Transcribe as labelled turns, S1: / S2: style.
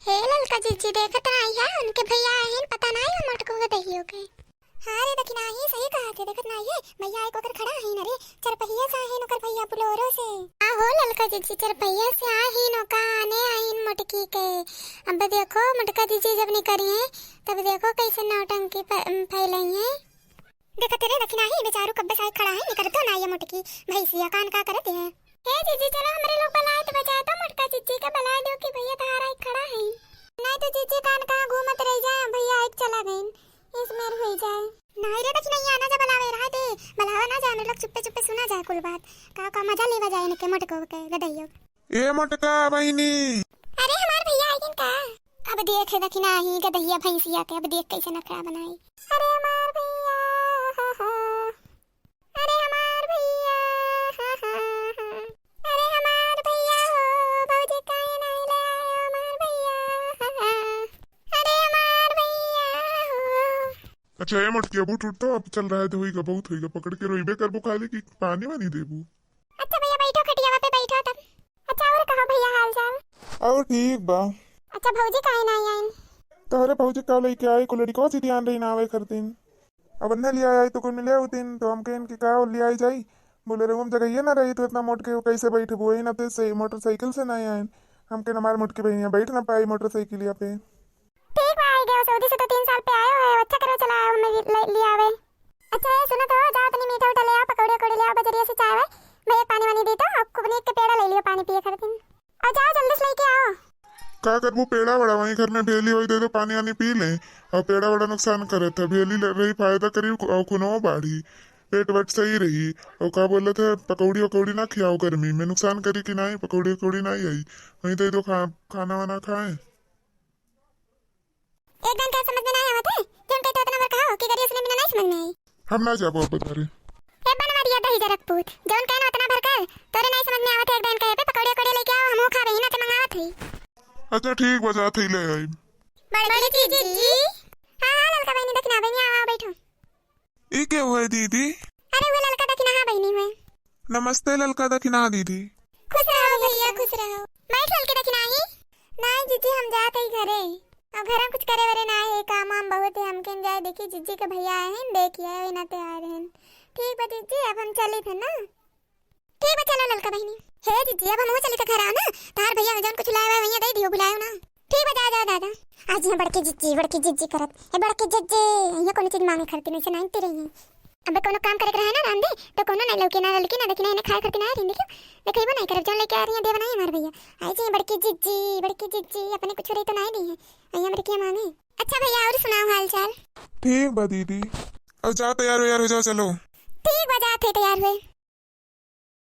S1: हे ललका जीजी देखत आई है उनके भैया आए पता नहीं हम मटको के दही हो गए। हां रे दखना ही सही कहा थे देखत नहीं है भैया एक ओकर खड़ा है न रे चरपहिया से है नकर भैया बुलोरो से आ हो ललका जीजी चरपहिया से आ ही नो का आने आई मटकी के। अब देखो मटका जीजी जब नहीं करी है तब देखो कैसे नौटंकी फैलाई है। देखत रे दखना ही बेचारू कब्बे साइड खड़ा है निकर तो ना ये मटकी भैंसिया कान का करते हैं। हे जीजी चलो हमारे लोग बलाए तो बजा दो मटका जीजी का बला दो कि भैया तारा एक खड़ा है नहीं तो जीजी कान कहां घूमत रह जाए भैया एक चला गए इसमें हो जाए नहीं रे दक्षिण नहीं आना जा बलावे रहा दे बलावा ना जाए लोग चुप्पे चुप्पे सुना जाए कुल बात का मजा लेवा जाए ने के मटको के गदैयो
S2: ए मटका बहिनी।
S1: अरे हमार भैया आइन का अब देख दक्षिण ही गदैया भैंसिया के अब देख कैसे नखरा बनाई। अरे हमार भैया अरे हमार भैया अरे हमार भैया हो बाबूजी काहे नहीं ले आए हमार भैया अरे हमार भैया हो।
S2: अच्छा ये मटकी अब उठ तो अब चल रहा है तो होइगा बहुत होइगा पकड़ के रोइबे करबो खाली की पानी वानी देबू।
S1: अच्छा भैया बैठो खटियावा पे बैठो तब। अच्छा और कहो भैया हाल चाल
S2: और ठीक बा।
S1: अच्छा भौजी काहे नहीं आइन
S2: तोहरे भौजी का लेके आई को लड़को सी ध्यान रही ना आवे करतीन अब न लिया आई तो कोई मिले होतीन तो हम कहेन कि का ले आई जाई बोले रे हम जगह ये ना रही तो इतना मोट के कैसे बैठे बोए ना तो सही मोटरसाइकिल से नहीं आए हम के हमारे मोट के बहनिया बैठ ना पाई मोटरसाइकिल पे।
S1: ठीक बा आई गए सऊदी से तो 3 साल पे आए हो अच्छा करो चला आए मैं ले आवे। अच्छा ये सुनो तो जाओ तनी मीठा उठा ले आओ पकौड़े कोड़े ले आओ बजरिया से चाय भैया पानी वानी दे तो आपको बने के पेड़ा ले लियो पानी पिए करतीन और जाओ जल्दी से लेके आओ।
S2: का करबू पेड़ा बड़ा वहीं घर में भेली हुई दे दो पानी वानी पी ले और पेड़ा बड़ा नुकसान करे था भेली रही फायदा करी और खुनो बाढ़ी पेट वट सही रही और का बोले थे पकौड़ी वकौड़ी ना खियाओ गर्मी में नुकसान करी कि नहीं पकौड़ी वकौड़ी नहीं आई वहीं दे दो खाना वाना खाए।
S1: एक दिन क्या समझ में नहीं आवत है क्यों कहते हो इतना बार कहो कि करिए सुने बिना नहीं समझ में आई
S2: हम ना जाबो बता रे
S1: ए बनवा दिया दही जरक पूत जौन कहना उतना भर कर तोरे नहीं समझ में आवत है एक दिन कहे पे पकौड़े कोड़े लेके आओ हमहू खा रही ना ते मंगावत है।
S2: अच्छा ठीक बजा थी ले आई
S1: बड़ी जीजी हां हां ललका बहनी दखना बहनी आओ बैठो।
S2: ये क्या हुआ दीदी?
S1: अरे वो ललका दखना हां बहनी में
S2: नमस्ते ललका दखना दीदी।
S1: खुश रहो भैया खुश रहो। मैं ललके दखना ही नहीं जीजी हम जाते ही घरे अब घर में कुछ करे वरे ना है काम हम बहुत है हमके जाए देखी जीजी के भैया आए हैं देखिए वे ना ते आ रहे हैं। ठीक बा जीजी अब हम चले थे ना ठीक बा चलो ललका बहनी हे जीजी अब हम हो चले थे घर ना तार भैया जौन कुछ लाया वही दे दियो बुलायो ना ठीक बा जा दादा आज ये बड़की जिज्जी करत हे बड़की जिज्जी ये कोनी चीज मांगे खरती नहीं से नहीं ते रही अब कोनो काम करे रहे ना रांदे तो कोनो नहीं लौके ना ललकी ना देखना इन्हें खाए करके ना रही देखो देखइबो नहीं करब जौन लेके आ रही है देव नहीं हमार भैया आई जी बड़की जिज्जी अपने कुछ रही तो नहीं दी है अइया बड़की मांगे। अच्छा भैया और सुनाओ हाल चाल।
S2: ठीक बा दीदी अब जा तैयार हो जाओ चलो।
S1: ठीक बा जाते तैयार हुए।